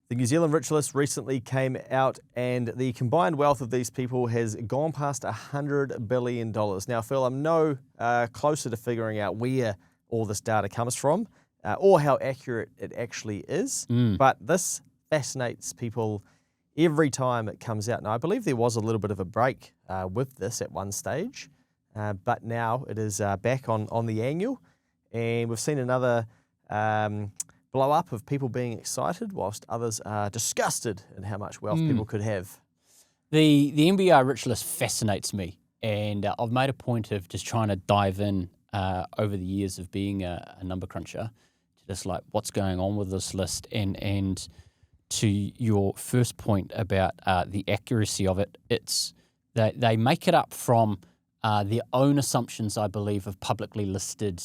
The New Zealand Rich List recently came out, and the combined wealth of these people has gone past $100 billion. Now, Phil, I'm no closer to figuring out where all this data comes from or how accurate it actually is, but this fascinates people every time it comes out. Now, I believe there was a little bit of a break with this at one stage, but now it is back on the annual, and we've seen another blow up of people being excited whilst others are disgusted in how much wealth people could have. The NBR Rich List fascinates me, and I've made a point of just trying to dive in over the years of being a number cruncher to just like what's going on with this list, and to your first point about the accuracy of it, it's that they make it up from their own assumptions, I believe, of publicly listed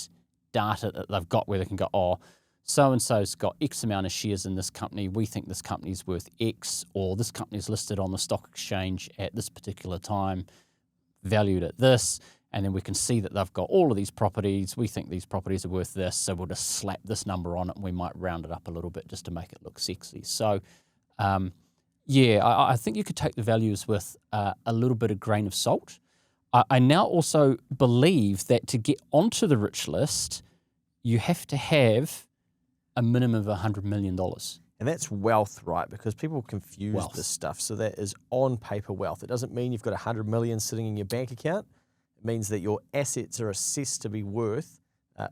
data that they've got, where they can go, oh, so-and-so's got X amount of shares in this company, we think this company's worth X, or this company's listed on the stock exchange at this particular time, valued at this, and then we can see that they've got all of these properties, we think these properties are worth this, so we'll just slap this number on it and we might round it up a little bit just to make it look sexy. So, I think you could take the values with a little bit of grain of salt. I now also believe that to get onto the Rich List, you have to have a minimum of $100 million. And that's wealth, right? Because people confuse this stuff. So that is on paper wealth. It doesn't mean you've got 100 million sitting in your bank account. It means that your assets are assessed to be worth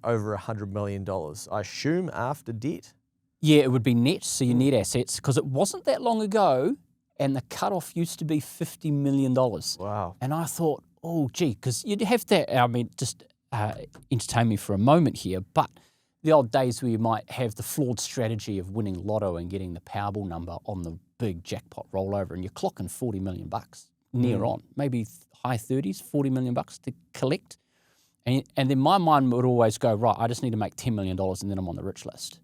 over $100 million. I assume after debt? Yeah, it would be net, so your net assets, because it wasn't that long ago, and the cutoff used to be $50 million. Wow. And I thought, oh, gee, because you'd have to, I mean, just entertain me for a moment here, but the old days where you might have the flawed strategy of winning lotto and getting the Powerball number on the big jackpot rollover, and you're clocking $40 million near on, maybe high 30s, $40 million to collect. And then my mind would always go, right, I just need to make $10 million and then I'm on the Rich List.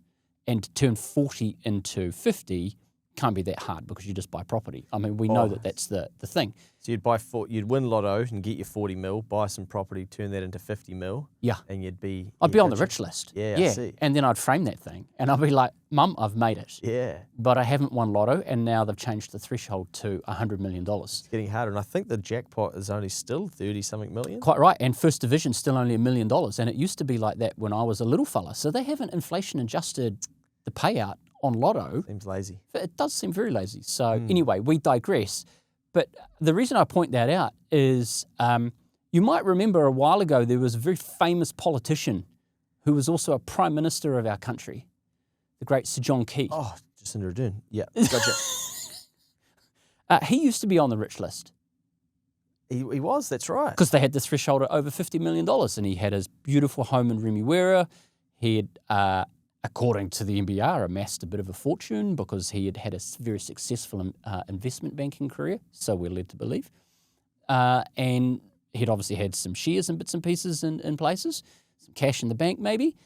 And to turn 40 into 50 can't be that hard because you just buy property. I mean, we know that that's the thing. So you'd win lotto and get your 40 mil, buy some property, turn that into 50 mil. Yeah. And I'd be on the Rich List. Yeah, I see. And then I'd frame that thing and I'd be like, Mum, I've made it. Yeah. But I haven't won lotto, and now they've changed the threshold to $100 million. It's getting harder. And I think the jackpot is only still 30-something million. Quite right. And First Division's still only $1 million. And it used to be like that when I was a little fella. So they haven't inflation adjusted the payout on lotto. Seems lazy. It does seem very lazy. So anyway, we digress. But the reason I point that out is you might remember a while ago there was a very famous politician who was also a prime minister of our country, the great Sir John Key. Oh, Jacinda Ardern. Yeah, gotcha. He used to be on the Rich List. He was, that's right. Because they had the threshold at over $50 million, and he had his beautiful home in Remuera. He had, according to the NBR, amassed a bit of a fortune because he had had a very successful investment banking career, so we're led to believe. And he'd obviously had some shares and bits and pieces in places, some cash in the bank maybe.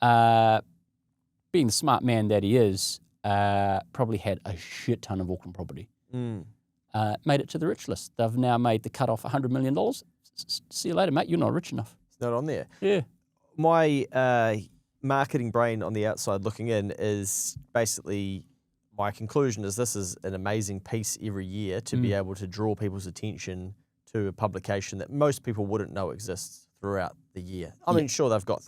Being the smart man that he is, probably had a shit ton of Auckland property. Made it to the Rich List. They've now made the cut-off $100 million. See you later, mate. You're not rich enough. It's not on there. Yeah. My marketing brain on the outside looking in is basically, my conclusion is this is an amazing piece every year to be able to draw people's attention to a publication that most people wouldn't know exists throughout the year. I mean, sure, they've got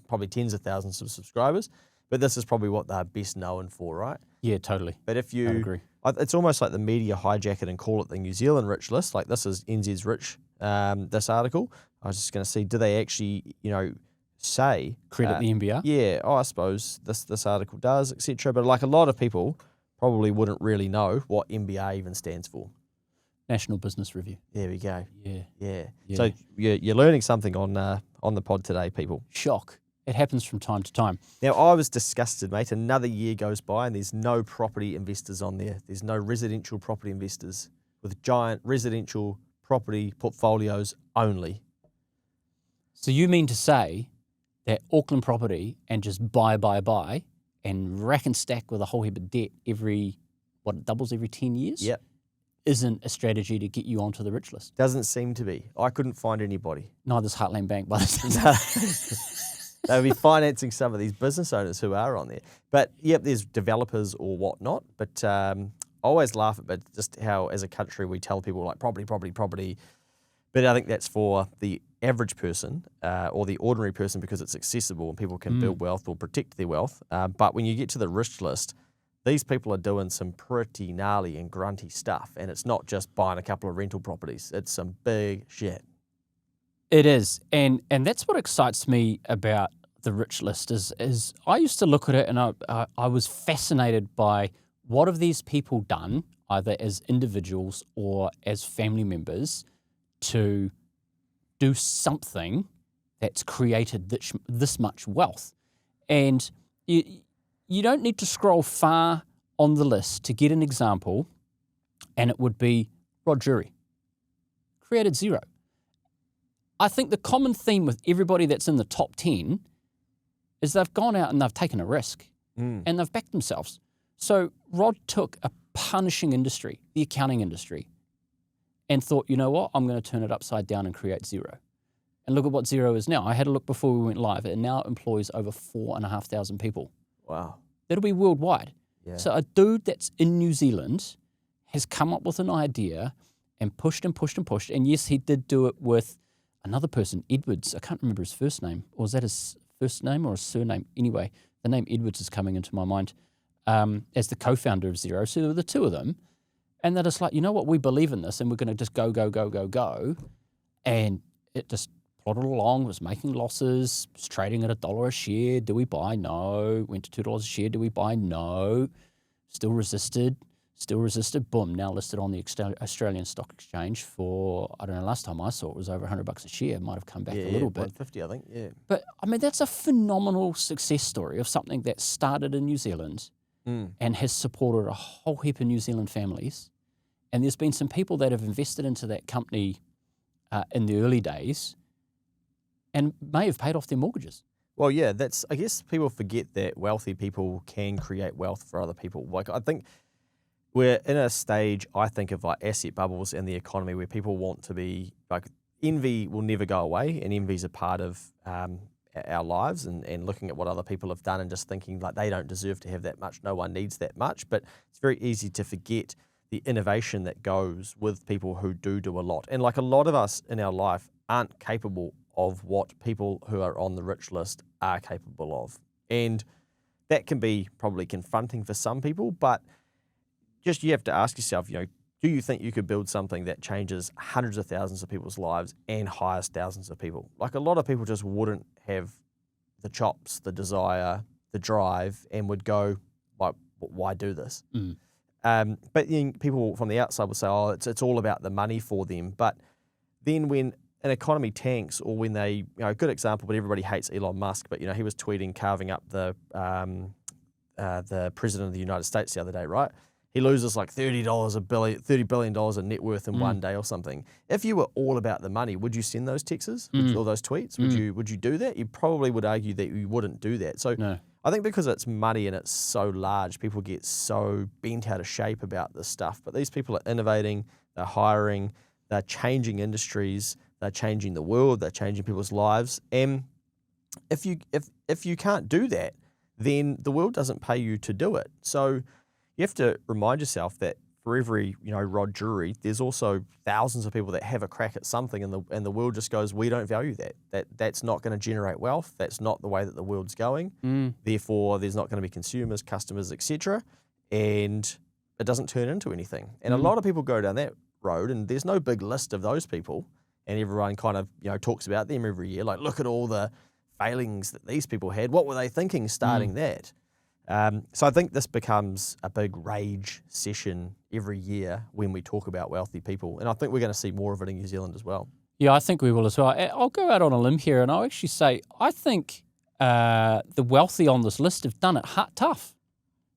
probably tens of thousands of subscribers, but this is probably what they're best known for, right? Yeah, totally. But if you, I agree. It's almost like the media hijack it and call it the New Zealand Rich List. Like this is NZ's Rich, this article. I was just going to see, do they actually, say Credit the NBR? Yeah, I suppose this article does, etc. But like a lot of people probably wouldn't really know what NBR even stands for. National Business Review. There we go. Yeah. So you're learning something on the pod today, people. Shock. It happens from time to time. Now, I was disgusted, mate. Another year goes by and there's no property investors on there. There's no residential property investors with giant residential property portfolios only. So you mean to say that Auckland property and just buy and rack and stack with a whole heap of debt it doubles every 10 years? Yep. Isn't a strategy to get you onto the Rich List? Doesn't seem to be. I couldn't find anybody. Neither's Heartland Bank by the time. They'll be financing some of these business owners who are on there. But yep, there's developers or whatnot. But I always laugh at just how, as a country, we tell people like property, property, property. But I think that's for the average person or the ordinary person because it's accessible and people can build wealth or protect their wealth. But when you get to the rich list, these people are doing some pretty gnarly and grunty stuff. And it's not just buying a couple of rental properties. It's some big shit. It is. And that's what excites me about the rich list is I used to look at it and I was fascinated by what have these people done, either as individuals or as family members, to do something that's created this much wealth. And you don't need to scroll far on the list to get an example, and it would be Rod Drury. Created Zuru. I think the common theme with everybody that's in the top 10 is they've gone out and they've taken a risk and they've backed themselves. So Rod took a punishing industry, the accounting industry, and thought, you know what, I'm going to turn it upside down and create Zuru. And look at what Zuru is now. I had a look before we went live. It now employs over 4,500 people. Wow. That'll be worldwide. Yeah. So a dude that's in New Zealand has come up with an idea and pushed and pushed and pushed. And yes, he did do it with another person, Edwards. I can't remember his first name. Or was that his first name or his surname? Anyway, the name Edwards is coming into my mind as the co-founder of Zuru. So there were the two of them. And they're just like, you know what, we believe in this and we're going to just go, go, go, go, go. And it just plodded along, was making losses, was trading at $1 a share. Do we buy? No. Went to $2 a share. Do we buy? No. Still resisted. Boom, now listed on the Australian Stock Exchange for, I don't know, last time I saw it was over $100 a share. Might have come back a little bit. 150, I think, yeah. But, I mean, that's a phenomenal success story of something that started in New Zealand and has supported a whole heap of New Zealand families. And there's been some people that have invested into that company in the early days and may have paid off their mortgages. Well, yeah, I guess people forget that wealthy people can create wealth for other people. Like, I think we're in a stage, I think, of like asset bubbles in the economy where people want to be, like, envy will never go away, and envy is a part of our lives and looking at what other people have done and just thinking like they don't deserve to have that much, no one needs that much. But it's very easy to forget the innovation that goes with people who do a lot. And like a lot of us in our life aren't capable of what people who are on the rich list are capable of. And that can be probably confronting for some people, but just you have to ask yourself, you know, do you think you could build something that changes hundreds of thousands of people's lives and hires thousands of people? Like a lot of people just wouldn't have the chops, the desire, the drive, and would go, like, why do this? But then people from the outside will say, oh, it's all about the money for them. But then when an economy tanks, or when they, you know, a good example, but everybody hates Elon Musk, but, you know, he was tweeting carving up the president of the United States the other day, right? He loses like $30 billion in net worth in one day or something. If you were all about the money, would you send those texts or those tweets? Would you do that? You probably would argue that you wouldn't do that. So No. I think because it's money and it's so large, people get so bent out of shape about this stuff. But these people are innovating, they're hiring, they're changing industries, they're changing the world, they're changing people's lives. And if you can't do that, then the world doesn't pay you to do it. So you have to remind yourself that for every, you know, Rod Drury, there's also thousands of people that have a crack at something, and the world just goes, we don't value that. That's not going to generate wealth. That's not the way that the world's going. Therefore, there's not going to be consumers, customers, etc. And it doesn't turn into anything. And a lot of people go down that road, and there's no big list of those people, and everyone kind of, you know, talks about them every year. Like, look at all the failings that these people had. What were they thinking starting that? So I think this becomes a big rage session every year when we talk about wealthy people. And I think we're going to see more of it in New Zealand as well. Yeah, I think we will as well. I'll go out on a limb here and I'll actually say I think the wealthy on this list have done it tough.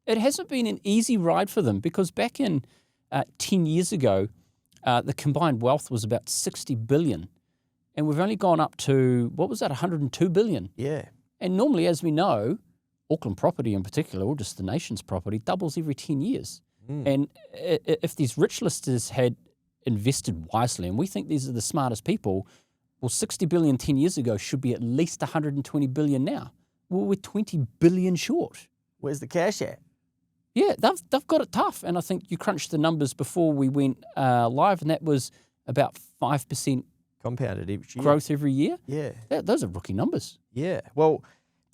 It hasn't been an easy ride for them because back in 10 years ago, the combined wealth was about 60 billion. And we've only gone up to, what was that, 102 billion? Yeah. And normally, as we know, Auckland property in particular, or just the nation's property, doubles every 10 years. And if these rich listers had invested wisely, and we think these are the smartest people, well, 60 billion 10 years ago should be at least 120 billion now. Well, we're 20 billion short. Where's the cash at? Yeah, they've got it tough. And I think you crunched the numbers before we went live, and that was about 5% Compounded each year. growth every year. Yeah. Those are rookie numbers. Yeah. Well,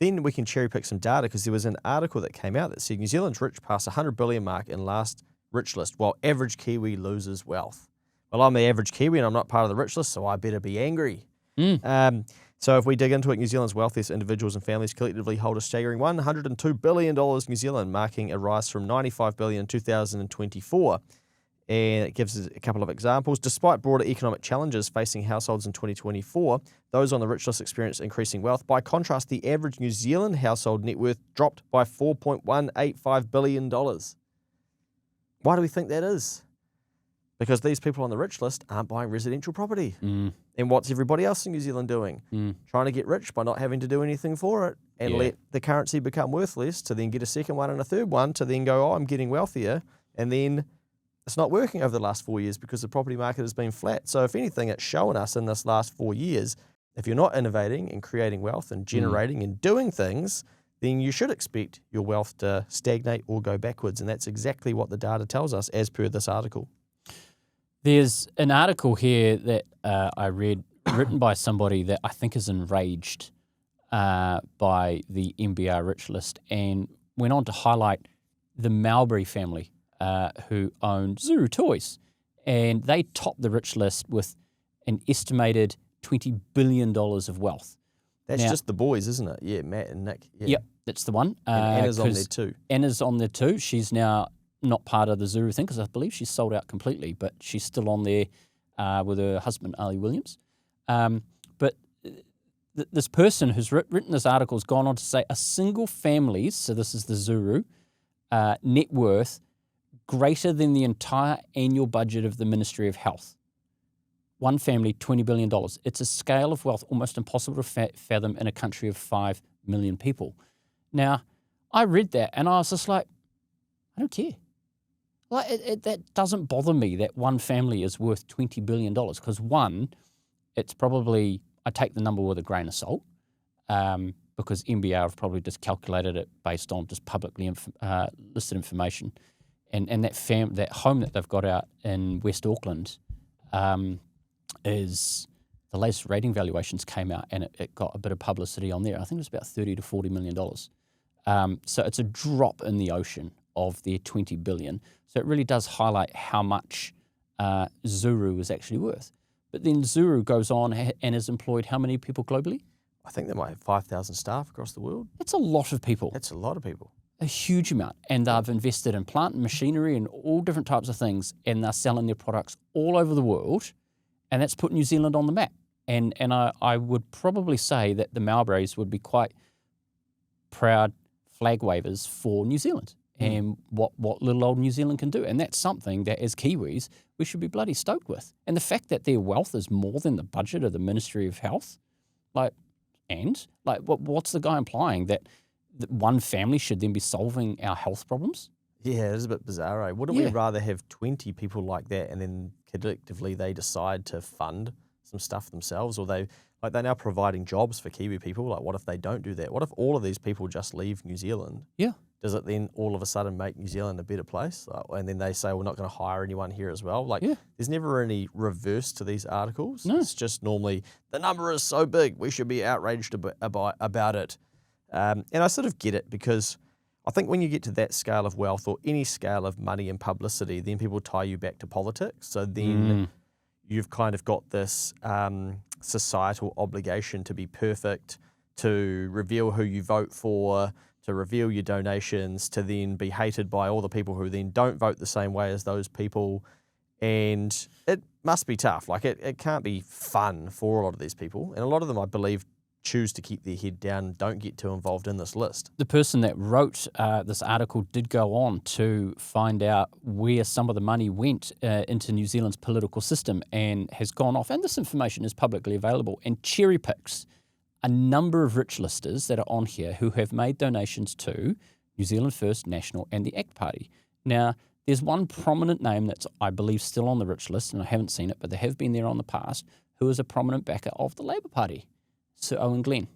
then we can cherry pick some data because there was an article that came out that said New Zealand's rich passed 100 billion mark in last rich list, while average Kiwi loses wealth. Well, I'm the average Kiwi and I'm not part of the rich list, so I better be angry. So if we dig into it, New Zealand's wealthiest individuals and families collectively hold a staggering $102 billion New Zealand, marking a rise from $95 billion in 2024. And it gives us a couple of examples. Despite broader economic challenges facing households in 2024, those on the rich list experienced increasing wealth. By contrast, the average New Zealand household net worth dropped by $4.185 billion. Why do we think that is? Because these people on the rich list aren't buying residential property. And what's everybody else in New Zealand doing? Trying to get rich by not having to do anything for it and let the currency become worthless to then get a second one and a third one to then go, oh, I'm getting wealthier. And then it's not working over the last 4 years because the property market has been flat. So if anything, it's shown us in this last 4 years, if you're not innovating and creating wealth and generating and doing things, then you should expect your wealth to stagnate or go backwards. And that's exactly what the data tells us as per this article. There's an article here that I read written by somebody that I think is enraged by the MBR rich list and went on to highlight the Mowbray family who owned Zuru toys. And they topped the rich list with an estimated $20 billion of wealth. That's now, just the boys, isn't it? Yeah, Matt and Nick. Yeah. Yep, that's the one. And Anna's on there too. Anna's on there too. She's now not part of the Zuru thing because I believe she's sold out completely, but she's still on there with her husband, Ali Williams. But this person who's written this article has gone on to say a single family's, so this is the Zuru, net worth greater than the entire annual budget of the Ministry of Health. One family, $20 billion. It's a scale of wealth almost impossible to fathom in a country of 5 million people. Now, I read that and I was just like, I don't care. Like that doesn't bother me that one family is worth $20 billion because one, it's probably, I take the number with a grain of salt because MBR have probably just calculated it based on just publicly listed information. And that home that they've got out in West Auckland is the latest rating valuations came out and it got a bit of publicity on there. I think it was about $30 to $40 million. So it's a drop in the ocean of their $20 billion. So it really does highlight how much Zuru is actually worth. But then Zuru goes on and has employed how many people globally? I think they might have 5,000 staff across the world. That's a lot of people. That's a lot of people. A huge amount. And they've invested in plant and machinery and all different types of things, and they're selling their products all over the world, and that's put New Zealand on the map. And I would probably say that the Mowbrays would be quite proud flag wavers for New Zealand and what little old New Zealand can do. And that's something that as Kiwis, we should be bloody stoked with. And the fact that their wealth is more than the budget of the Ministry of Health, what's the guy implying that one family should then be solving our health problems? Yeah, it is a bit bizarre. Wouldn't we rather have 20 people like that and then collectively they decide to fund some stuff themselves, or they're now providing jobs for Kiwi people? Like, what if they don't do that? What if all of these people just leave New Zealand? Yeah. Does it then all of a sudden make New Zealand a better place? And then they say, we're not going to hire anyone here as well. There's never any reverse to these articles. No. It's just normally, the number is so big, we should be outraged about it. And I sort of get it because I think when you get to that scale of wealth or any scale of money and publicity, then people tie you back to politics. So then you've kind of got this societal obligation to be perfect, to reveal who you vote for, to reveal your donations, to then be hated by all the people who then don't vote the same way as those people. And it must be tough. It can't be fun for a lot of these people. And a lot of them, I believe, choose to keep their head down, don't get too involved in this list. The person that wrote this article did go on to find out where some of the money went into New Zealand's political system and has gone off, and this information is publicly available, and cherry picks a number of rich listers that are on here who have made donations to New Zealand First, National and the ACT Party. Now, there's one prominent name that's, I believe, still on the rich list, and I haven't seen it, but they have been there on the past, who is a prominent backer of the Labour Party, Sir Owen Glenn,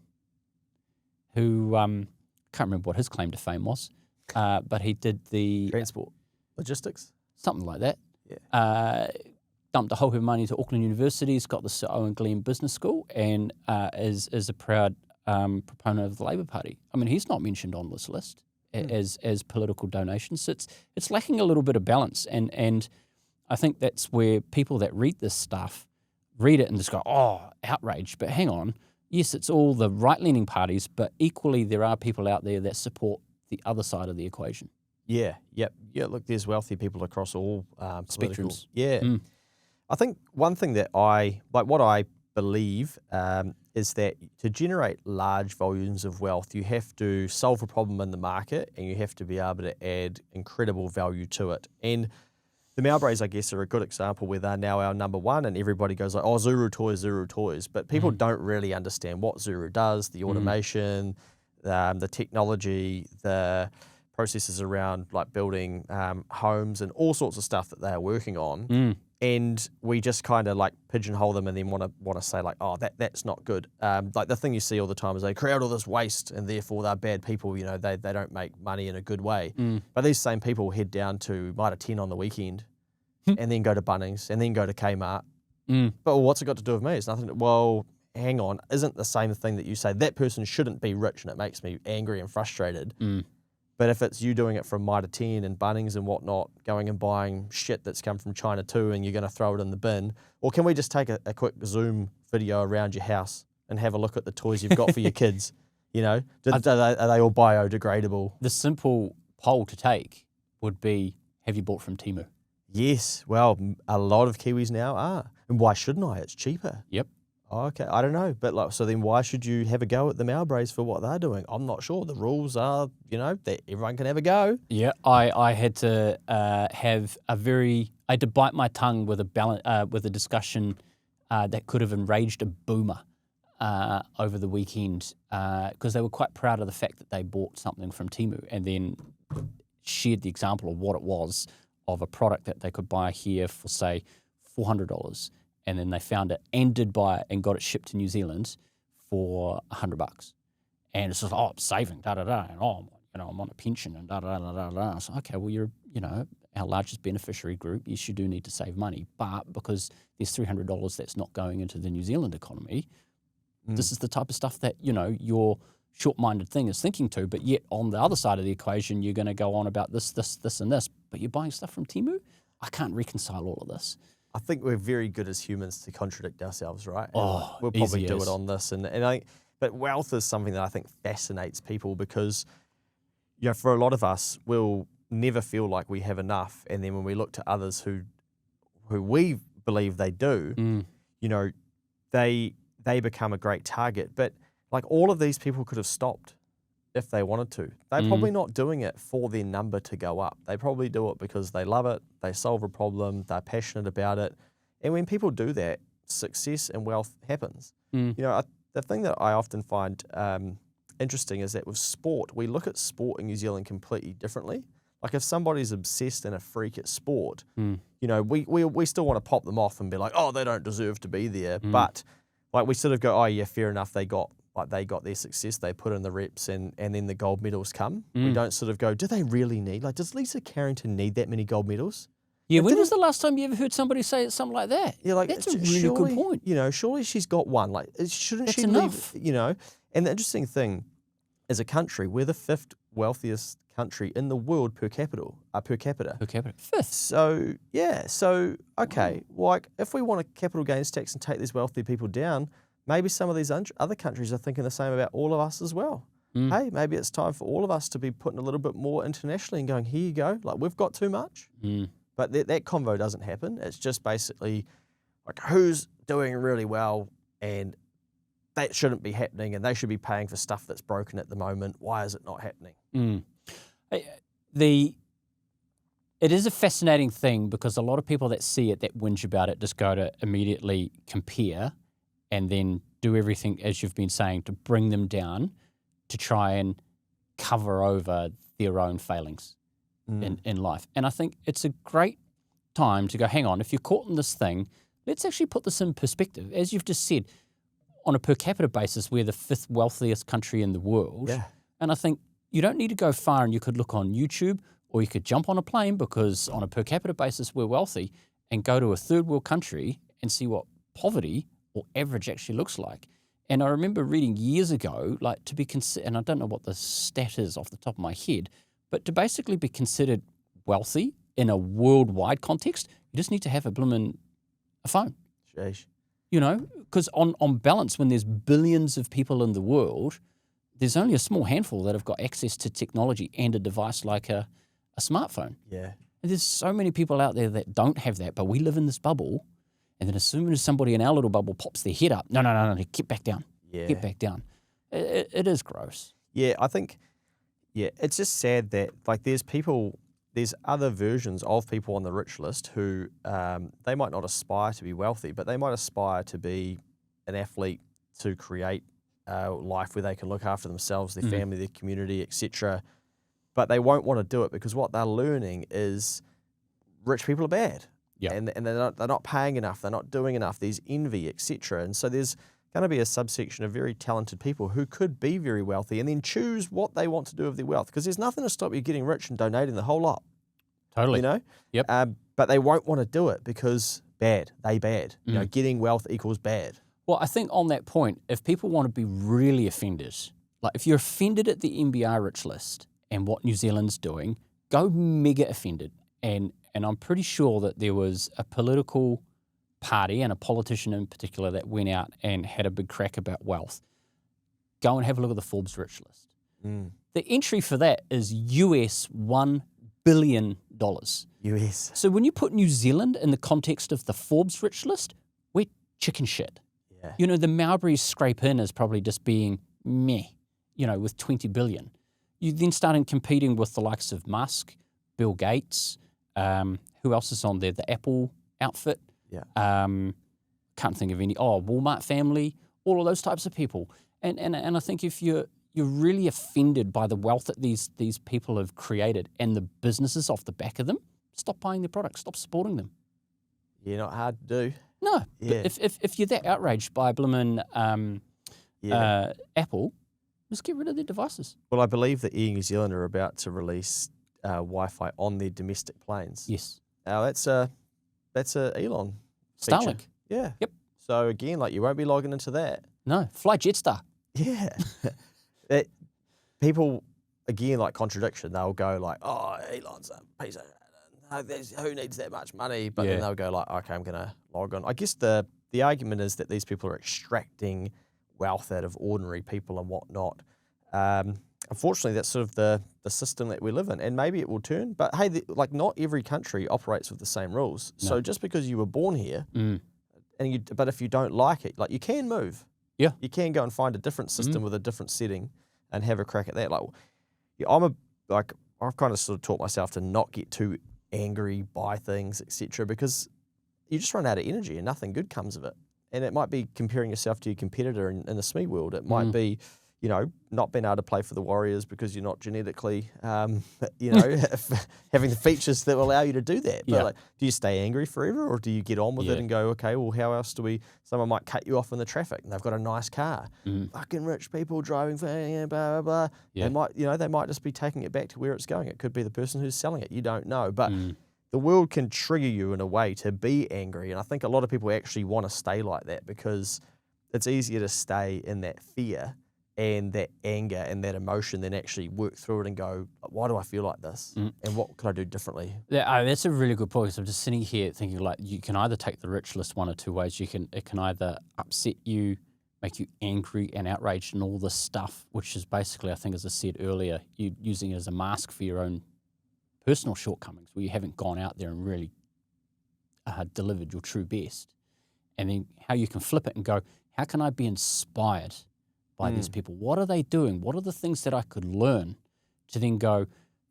who can't remember what his claim to fame was, but he did the Transport, logistics, something like that. Yeah. Dumped a whole heap of money to Auckland University. He's got the Sir Owen Glenn Business School, and is a proud proponent of the Labour Party. I mean, he's not mentioned on this list as political donations. It's lacking a little bit of balance, and I think that's where people that read this stuff read it and just go, oh, outrage. But hang on, yes, it's all the right-leaning parties, but equally there are people out there that support the other side of the equation. Yeah, yep. Yeah, look, there's wealthy people across all Spectrums. Yeah. I think one thing that what I believe is that to generate large volumes of wealth, you have to solve a problem in the market and you have to be able to add incredible value to it. And the Mowbrays, I guess, are a good example where they're now our number one and everybody goes like, oh, Zuru toys. But people don't really understand what Zuru does, the automation, the technology, the processes around like building homes and all sorts of stuff that they are working on. And we just kind of like pigeonhole them and then want to say like, oh, that's not good. Like the thing you see all the time is they create all this waste and therefore they're bad people. You know, they don't make money in a good way. But these same people head down to Mitre 10 on the weekend and then go to Bunnings and then go to Kmart. But what's it got to do with me? It's nothing. Well, hang on. Isn't the same thing that you say that person shouldn't be rich and it makes me angry and frustrated. But if it's you doing it from Mitre 10 and Bunnings and whatnot, going and buying shit that's come from China too and you're going to throw it in the bin, or can we just take a quick Zoom video around your house and have a look at the toys you've got for your kids? You know, are they all biodegradable? The simple poll to take would be, have you bought from Temu? Yes. Well, a lot of Kiwis now are. And why shouldn't I? It's cheaper. Yep. Oh, okay, I don't know. But like, so then why should you have a go at the Mowbrays for what they're doing? I'm not sure. The rules are, you know, that everyone can have a go. Yeah, I had to I had to bite my tongue with a discussion that could have enraged a boomer over the weekend because they were quite proud of the fact that they bought something from Temu and then shared the example of what it was of a product that they could buy here for, say, $400. And then they found it and did buy it and got it shipped to New Zealand for $100. And it's just, oh, I'm saving, da-da-da. And, oh, you know, I'm on a pension and da-da-da-da-da. So, okay, well, you're, you know, our largest beneficiary group. Yes, you do need to save money. But because there's $300 that's not going into the New Zealand economy, this is the type of stuff that, you know, your short-minded thing is thinking to. But yet on the other side of the equation, you're going to go on about this, and this. But you're buying stuff from Temu? I can't reconcile all of this. I think we're very good as humans to contradict ourselves, right? Oh, we'll probably do as. it on this, but wealth is something that I think fascinates people because, you know, for a lot of us, we'll never feel like we have enough, and then when we look to others who we believe they do, you know, they become a great target. But like all of these people could have stopped if they wanted to. They're probably not doing it for their number to go up. They probably do it because they love it, they solve a problem, they're passionate about it. And when people do that, success and wealth happens. You know, the thing that I often find interesting is that with sport, we look at sport in New Zealand completely differently. Like if somebody's obsessed and a freak at sport, you know, we still want to pop them off and be like, oh, they don't deserve to be there. But like we sort of go, oh yeah, fair enough, they got their success, they put in the reps and then the gold medals come. We don't sort of go, do they really need, like does Lisa Carrington need that many gold medals? Yeah, when was the last time you ever heard somebody say something like that? Yeah, like that's a really good point. You know, surely she's got one. Like shouldn't she enough. leave, you know? And the interesting thing, as a country, we're the 5th wealthiest country in the world per capita. Per capita. 5th. So, yeah. So, okay. Like, if we want a capital gains tax and take these wealthy people down, maybe some of these other countries are thinking the same about all of us as well. Hey, maybe it's time for all of us to be putting a little bit more internationally and going, here you go. Like, we've got too much. But that convo doesn't happen. It's just basically, like, who's doing really well and that shouldn't be happening and they should be paying for stuff that's broken at the moment. Why is it not happening? It is a fascinating thing because a lot of people that see it, that whinge about it, just go to immediately compare and then do everything, as you've been saying, to bring them down to try and cover over their own failings in life. And I think it's a great time to go, hang on, if you're caught in this thing, let's actually put this in perspective. As you've just said, on a per capita basis, we're the 5th wealthiest country in the world. Yeah. And I think you don't need to go far, and you could look on YouTube or you could jump on a plane, because on a per capita basis, we're wealthy, and go to a third world country and see what poverty or average actually looks like. And I remember reading years ago, like to be considered, and I don't know what the stat is off the top of my head, but to basically be considered wealthy in a worldwide context, you just need to have a phone. Sheesh. You know, because on balance, when there's billions of people in the world, there's only a small handful that have got access to technology and a device like a smartphone. Yeah. And there's so many people out there that don't have that, but we live in this bubble. And then as soon as somebody in our little bubble pops their head up, no, get back down. Yeah. Get back down. It is gross. Yeah, I think, it's just sad that, like, there's other versions of people on the rich list who they might not aspire to be wealthy, but they might aspire to be an athlete, to create a life where they can look after themselves, their family, their community, etc. But they won't want to do it because what they're learning is rich people are bad. Yeah. And they're not paying enough, they're not doing enough, there's envy, etc. And so there's going to be a subsection of very talented people who could be very wealthy and then choose what they want to do with their wealth, because there's nothing to stop you getting rich and donating the whole lot. Totally. You know? Yep. But they won't want to do it because bad. You know, getting wealth equals bad. Well, I think on that point, if people want to be really offended, like if you're offended at the NBR rich list and what New Zealand's doing, go mega offended. And I'm pretty sure that there was a political party and a politician in particular that went out and had a big crack about wealth. Go and have a look at the Forbes rich list. The entry for that is US $1 billion. US. So when you put New Zealand in the context of the Forbes rich list, we're chicken shit. Yeah. You know, the Maoris scrape in as probably just being meh, you know, with 20 billion. You then start competing with the likes of Musk, Bill Gates, who else is on there? The Apple outfit. Yeah. Can't think of any. Walmart family, all of those types of people. And I think if you're really offended by the wealth that these people have created and the businesses off the back of them, stop buying their products, stop supporting them. Yeah, not hard to do. No, Yeah. but if you're that outraged by bloomin' Apple, just get rid of their devices. Well, I believe that Air New Zealand are about to release Wi-Fi on their domestic planes. Yes. Now that's a Elon feature. Starlink. Yeah. Yep. So again, like, you won't be logging into that. No, fly Jetstar. Yeah. People, again, like contradiction, they'll go like, oh, Elon's a piece of who needs that much money? But then they'll go like, okay, I'm going to log on. I guess the argument is that these people are extracting wealth out of ordinary people and whatnot. Unfortunately, that's sort of the system that we live in, and maybe it will turn. But hey, like, not every country operates with the same rules. No. So just because you were born here, but if you don't like it, like, you can move. Yeah, you can go and find a different system with a different setting and have a crack at that. Like, I've kind of sort of taught myself to not get too angry by things, etc., because you just run out of energy and nothing good comes of it. And it might be comparing yourself to your competitor in the SME world. It might be, you know, not being able to play for the Warriors because you're not genetically, you know, having the features that will allow you to do that. But like, do you stay angry forever, or do you get on with it and go, okay, well, how else do we? Someone might cut you off in the traffic and they've got a nice car. Fucking rich people driving, blah blah blah. They might, you know, they might just be taking it back to where it's going. It could be the person who's selling it. You don't know, but. The world can trigger you in a way to be angry, and I think a lot of people actually want to stay like that because it's easier to stay in that fear and that anger and that emotion than actually work through it and go, why do I feel like this? And what could I do differently? That's a really good point. So I'm just sitting here thinking, like, you can either take the rich list one or two ways. It can either upset you, make you angry and outraged and all this stuff, which is basically, I think, as I said earlier, you using it as a mask for your own personal shortcomings, where you haven't gone out there and really delivered your true best. And then how you can flip it and go, how can I be inspired by these people? What are they doing? What are the things that I could learn to then go,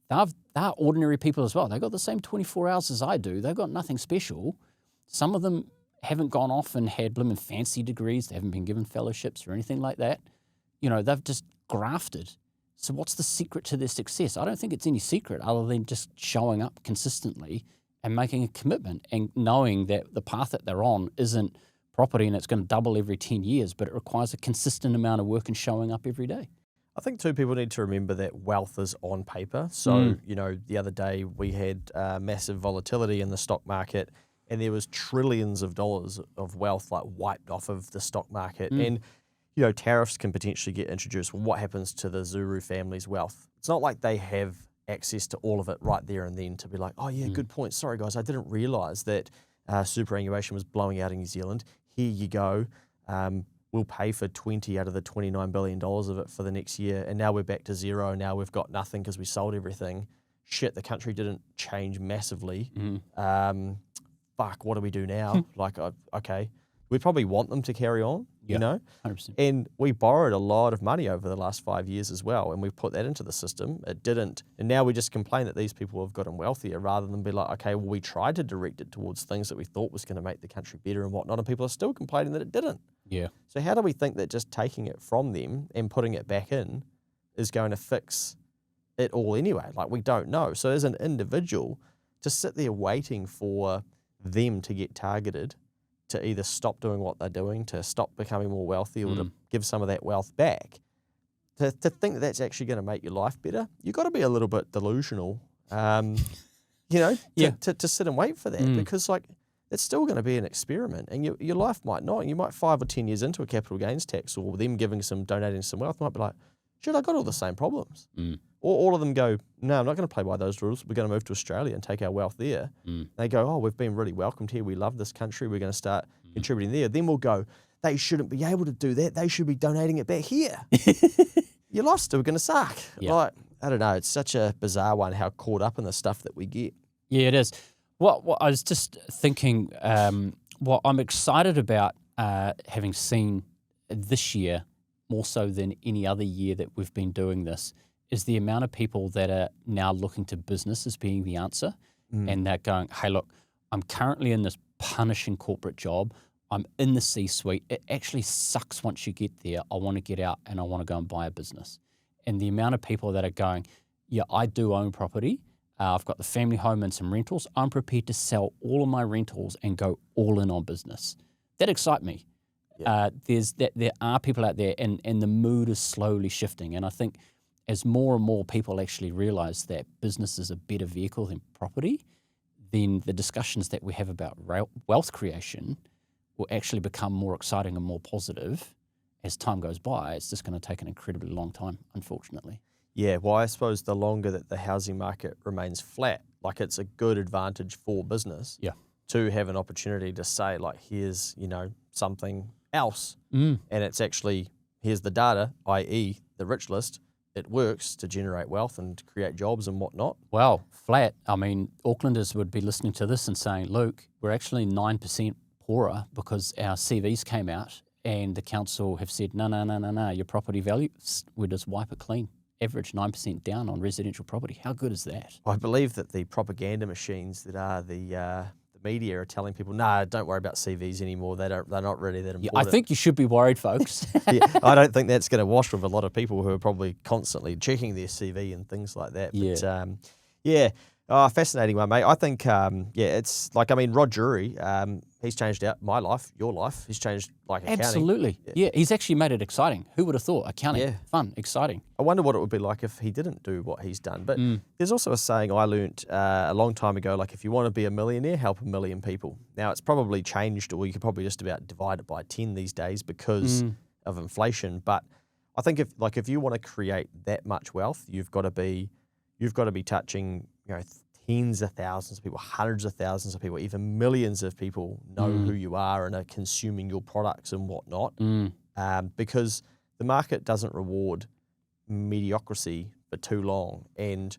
they're ordinary people as well. They've got the same 24 hours as I do. They've got nothing special. Some of them haven't gone off and had blooming fancy degrees. They haven't been given fellowships or anything like that. You know, they've just grafted. So what's the secret to their success? I don't think it's any secret other than just showing up consistently and making a commitment and knowing that the path that they're on isn't property and it's going to double every 10 years, but it requires a consistent amount of work and showing up every day. I think too, people need to remember that wealth is on paper. So, the other day we had massive volatility in the stock market, and there was trillions of dollars of wealth like wiped off of the stock market. And, tariffs can potentially get introduced. Well, what happens to the Zuru family's wealth? It's not like they have access to all of it right there and then to be like, oh yeah, good point. Sorry guys, I didn't realize that superannuation was blowing out in New Zealand. Here you go. We'll pay for 20 out of the $29 billion of it for the next year. And now we're back to zero. Now we've got nothing because we sold everything. Shit, the country didn't change massively. Fuck, what do we do now? Okay, we probably want them to carry on, 100%. And we borrowed a lot of money over the last 5 years as well. And we put that into the system. It didn't. And now we just complain that these people have gotten wealthier rather than be like, okay, well, we tried to direct it towards things that we thought was going to make the country better and whatnot. And people are still complaining that it didn't. Yeah. So how do we think that just taking it from them and putting it back in is going to fix it all anyway? Like, we don't know. So as an individual, to sit there waiting for them to get targeted, to either stop doing what they're doing, to stop becoming more wealthy, or to give some of that wealth back, to think that that's actually going to make your life better, you've got to be a little bit delusional, to sit and wait for that, because it's still going to be an experiment, and your life might not. You might 5 or 10 years into a capital gains tax, or them donating some wealth, might be like, shit, I got all the same problems. Or all of them go, no, I'm not going to play by those rules. We're going to move to Australia and take our wealth there. They go, oh, we've been really welcomed here. We love this country. We're going to start contributing there. Then we'll go, they shouldn't be able to do that. They should be donating it back here. Your life's still going to suck. Yeah. I don't know. It's such a bizarre one, how caught up in the stuff that we get. Yeah, it is. What I was just thinking, what I'm excited about having seen this year, more so than any other year that we've been doing this, is the amount of people that are now looking to business as being the answer. And they're going, hey, look, I'm currently in this punishing corporate job. I'm in the C-suite. It actually sucks once you get there. I want to get out and I want to go and buy a business. And the amount of people that are going, yeah, I do own property. I've got the family home and some rentals. I'm prepared to sell all of my rentals and go all in on business. That excites me. Yeah. There are people out there, and the mood is slowly shifting. And I think as more and more people actually realize that business is a better vehicle than property, then the discussions that we have about wealth creation will actually become more exciting and more positive as time goes by. It's just going to take an incredibly long time, unfortunately. Yeah, well, I suppose the longer that the housing market remains flat, it's a good advantage for business to have an opportunity to say, here's, something else. And it's actually, here's the data, i.e. the rich list. It works to generate wealth and to create jobs and whatnot. Well, flat. I mean, Aucklanders would be listening to this and saying, Luke, we're actually 9% poorer because our CVs came out and the council have said, no, your property value, we'll just wipe it clean. Average 9% down on residential property. How good is that? I believe that the propaganda machines that are the media are telling people, nah, don't worry about CVs anymore. They're not really that important. Yeah, I think you should be worried, folks. I don't think that's going to wash with a lot of people who are probably constantly checking their CV and things like that. But, fascinating one, mate. I think, it's Rod Drury, he's changed out my life, your life. He's changed accounting. Absolutely. Yeah, he's actually made it exciting. Who would have thought? Accounting, fun, exciting. I wonder what it would be like if he didn't do what he's done. But there's also a saying I learnt a long time ago, if you want to be a millionaire, help a million people. Now, it's probably changed, or you could probably just about divide it by 10 these days because of inflation. But I think if you want to create that much wealth, you've got to be touching, tens of thousands of people, hundreds of thousands of people, even millions of people know who you are and are consuming your products and whatnot. Because the market doesn't reward mediocrity for too long. And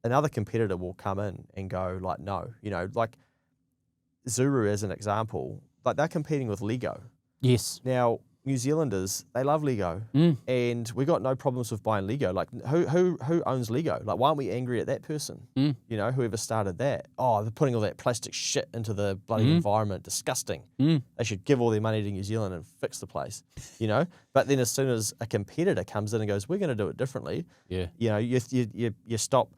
another competitor will come in and go no, Zuru as an example, they're competing with Lego. Yes. Now, New Zealanders, they love Lego, and we got no problems with buying Lego. Who owns Lego? Why aren't we angry at that person? Whoever started that. Oh, they're putting all that plastic shit into the bloody environment. Disgusting. They should give all their money to New Zealand and fix the place. But then as soon as a competitor comes in and goes, we're going to do it differently. Yeah. You stop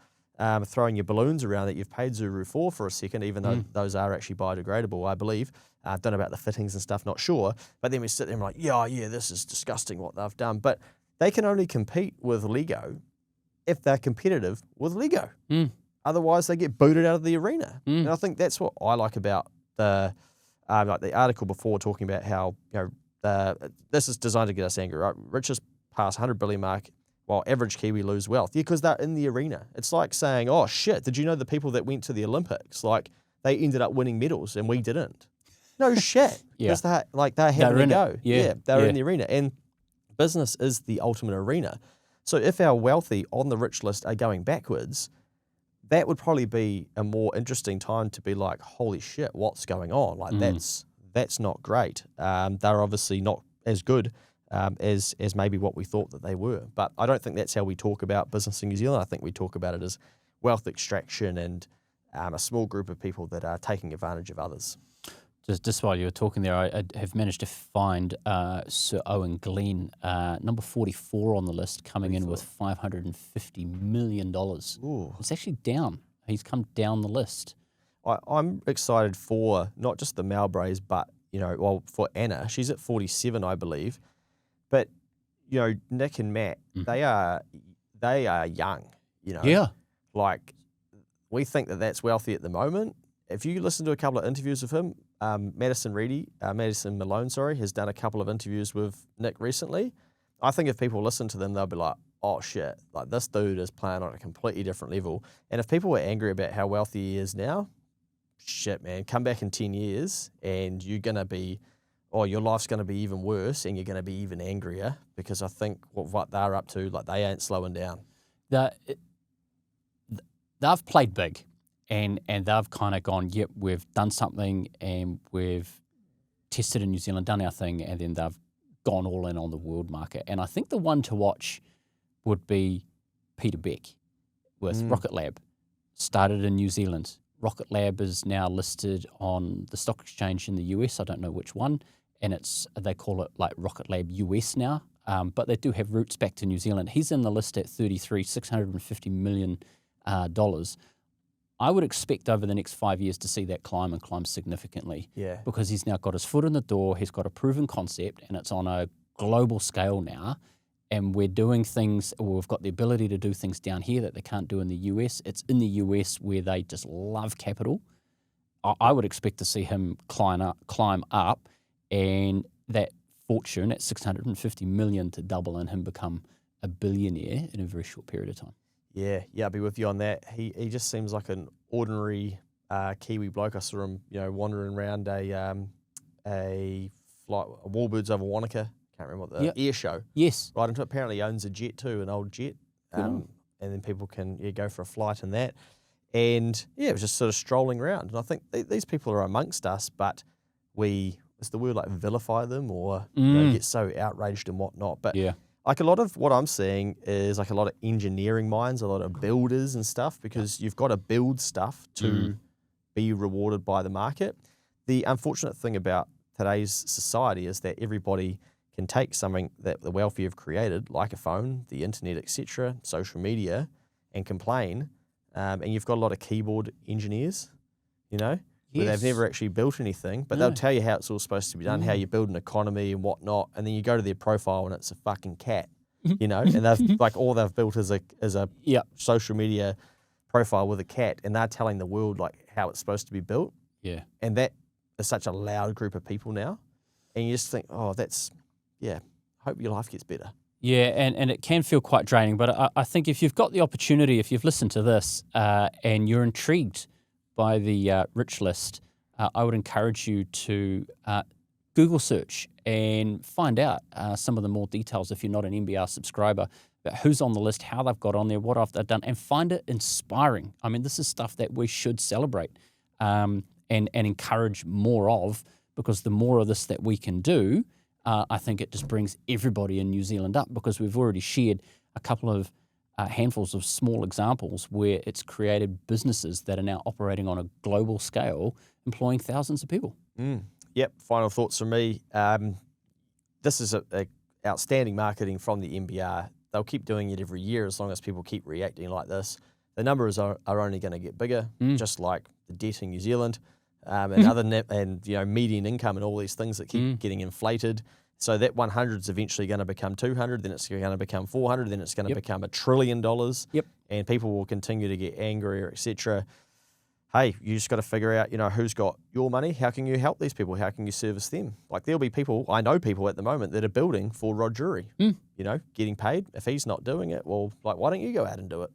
throwing your balloons around that you've paid Zuru for a second, even though those are actually biodegradable, I believe. Don't know about the fittings and stuff, not sure. But then we sit there and we're like, yeah, this is disgusting what they've done. But they can only compete with Lego if they're competitive with Lego. Otherwise, they get booted out of the arena. And I think that's what I like about the article before, talking about how this is designed to get us angry, right? Richest pass 100 billion mark, while average Kiwi lose wealth. Yeah, because they're in the arena. It's like saying, oh shit, did you know the people that went to the Olympics, like they ended up winning medals and we didn't? No shit. Because they're having a go. They're in the arena. And business is the ultimate arena. So if our wealthy on the rich list are going backwards, that would probably be a more interesting time to be like, holy shit, what's going on? Like that's not great. They're obviously not as good as maybe what we thought that they were. But I don't think that's how we talk about business in New Zealand. I think we talk about it as wealth extraction and a small group of people that are taking advantage of others. Just while you were talking there, I have managed to find Sir Owen Glenn, number 44 on the list, coming in with $550 million. Ooh. It's actually down. He's come down the list. I'm excited for not just the Mowbrays, but, for Anna. She's at 47, I believe. But, Nick and Matt, they are young, Yeah. Like, we think that that's wealthy at the moment. If you listen to a couple of interviews with him, Madison Malone, has done a couple of interviews with Nick recently. I think if people listen to them, they'll be like, oh shit, like this dude is playing on a completely different level. And if people were angry about how wealthy he is now, shit, man, come back in 10 years and you're going to be, your life's going to be even worse and you're going to be even angrier, because I think what they're up to, like they ain't slowing down. They've played big. And they've kind of gone, yep, we've done something and we've tested in New Zealand, done our thing, and then they've gone all in on the world market. And I think the one to watch would be Peter Beck with Rocket Lab. Started in New Zealand. Rocket Lab is now listed on the stock exchange in the US. I don't know which one. And they call it like Rocket Lab US now. But they do have roots back to New Zealand. He's in the list at $650 million. I would expect over the next 5 years to see that climb and climb significantly. Yeah. Because he's now got his foot in the door, he's got a proven concept, and it's on a global scale now. And we're doing things, or we've got the ability to do things down here that they can't do in the US. It's in the US where they just love capital. I would expect to see him climb up, and that fortune at $650 million to double and him become a billionaire in a very short period of time. Yeah, I'll be with you on that. He just seems like an ordinary Kiwi bloke. I saw him, wandering around a Wallbirds over Wanaka. Can't remember what the air show. Yes. Right into it. Apparently he owns a jet too, an old jet. And then people can go for a flight in that. And it was just sort of strolling around. And I think these people are amongst us, but is the word like vilify them or get so outraged and whatnot. But like a lot of what I'm seeing is like a lot of engineering minds, a lot of builders and stuff, because you've got to build stuff to be rewarded by the market. The unfortunate thing about today's society is that everybody can take something that the wealthy have created, like a phone, the internet, etc., social media, and complain. And you've got a lot of keyboard engineers, where they've never actually built anything, but they'll tell you how it's all supposed to be done, how you build an economy and whatnot, and then you go to their profile and it's a fucking cat, and they've like all they've built is a social media profile with a cat, and they're telling the world like how it's supposed to be built. Yeah. And that is such a loud group of people now, and you just think, hope your life gets better. Yeah, and it can feel quite draining, but I think if you've got the opportunity, if you've listened to this and you're intrigued by the rich list, I would encourage you to Google search and find out some of the more details if you're not an NBR subscriber, about who's on the list, how they've got on there, what they've done, and find it inspiring. I mean, this is stuff that we should celebrate and encourage more of, because the more of this that we can do, I think it just brings everybody in New Zealand up, because we've already shared a couple of handfuls of small examples where it's created businesses that are now operating on a global scale, employing thousands of people. Yep. Final thoughts from me. This is a outstanding marketing from the NBR. They'll keep doing it every year as long as people keep reacting like this. the numbers are only going to get bigger, just like the debt in New Zealand and other median income and all these things that keep getting inflated. So that 100 is eventually going to become 200, then it's going to become 400, then it's going to become $1 trillion. Yep. And people will continue to get angrier, etc. Hey, you just got to figure out, who's got your money. How can you help these people? How can you service them? Like there'll be people, I know people at the moment that are building for Rod Drury, getting paid. If he's not doing it, well, like why don't you go out and do it?